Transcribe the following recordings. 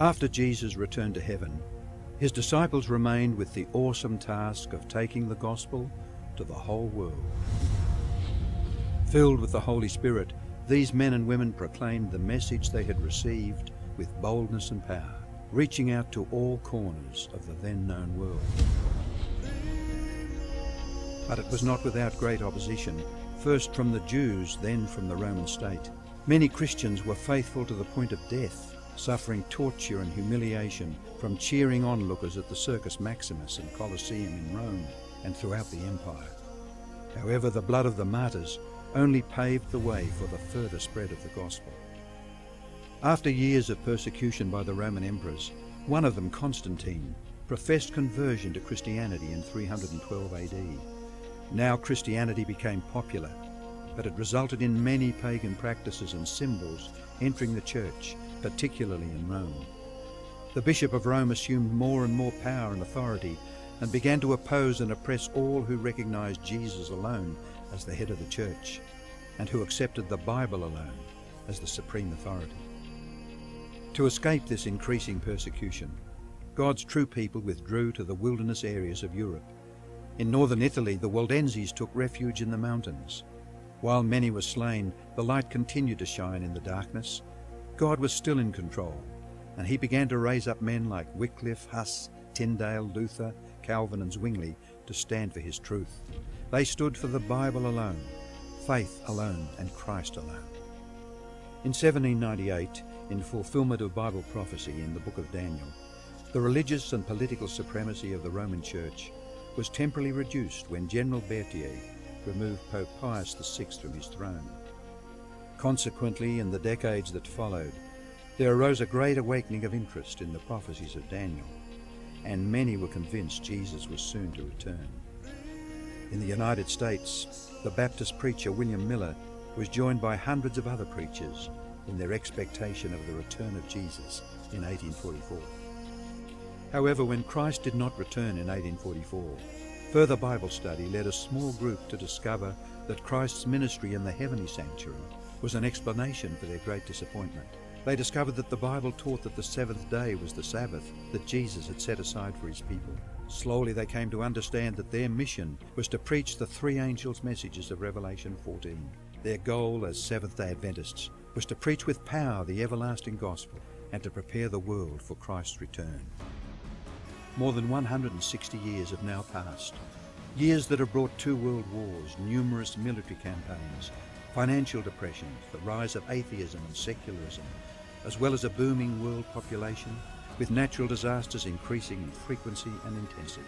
After Jesus returned to heaven, his disciples remained with the awesome task of taking the gospel to the whole world. Filled with the Holy Spirit, these men and women proclaimed the message they had received with boldness and power, reaching out to all corners of the then known world. But it was not without great opposition, first from the Jews, then from the Roman state. Many Christians were faithful to the point of death, suffering torture and humiliation from cheering onlookers at the Circus Maximus and Colosseum in Rome and throughout the empire. However, the blood of the martyrs only paved the way for the further spread of the gospel. After years of persecution by the Roman emperors, one of them, Constantine, professed conversion to Christianity in 312 AD. Now Christianity became popular, but it resulted in many pagan practices and symbols entering the church, particularly in Rome. The Bishop of Rome assumed more and more power and authority and began to oppose and oppress all who recognized Jesus alone as the head of the church and who accepted the Bible alone as the supreme authority. To escape this increasing persecution, God's true people withdrew to the wilderness areas of Europe. In northern Italy, the Waldenses took refuge in the mountains. While many were slain, the light continued to shine in the darkness. God was still in control, and he began to raise up men like Wycliffe, Huss, Tyndale, Luther, Calvin and Zwingli to stand for his truth. They stood for the Bible alone, faith alone and Christ alone. In 1798, in fulfillment of Bible prophecy in the book of Daniel, the religious and political supremacy of the Roman Church was temporarily reduced when General Berthier removed Pope Pius VI from his throne. Consequently, in the decades that followed, there arose a great awakening of interest in the prophecies of Daniel, and many were convinced Jesus was soon to return. In the United States, the Baptist preacher William Miller was joined by hundreds of other preachers in their expectation of the return of Jesus in 1844. However, when Christ did not return in 1844, further Bible study led a small group to discover that Christ's ministry in the heavenly sanctuary was an explanation for their great disappointment. They discovered that the Bible taught that the seventh day was the Sabbath that Jesus had set aside for his people. Slowly they came to understand that their mission was to preach the three angels' messages of Revelation 14. Their goal as Seventh-day Adventists was to preach with power the everlasting gospel and to prepare the world for Christ's return. More than 160 years have now passed, years that have brought 2 world wars, numerous military campaigns, financial depressions, the rise of atheism and secularism, as well as a booming world population, with natural disasters increasing in frequency and intensity.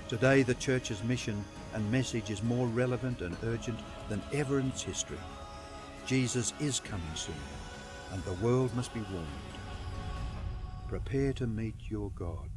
Today, the Church's mission and message is more relevant and urgent than ever in its history. Jesus is coming soon, and the world must be warned. Prepare to meet your God.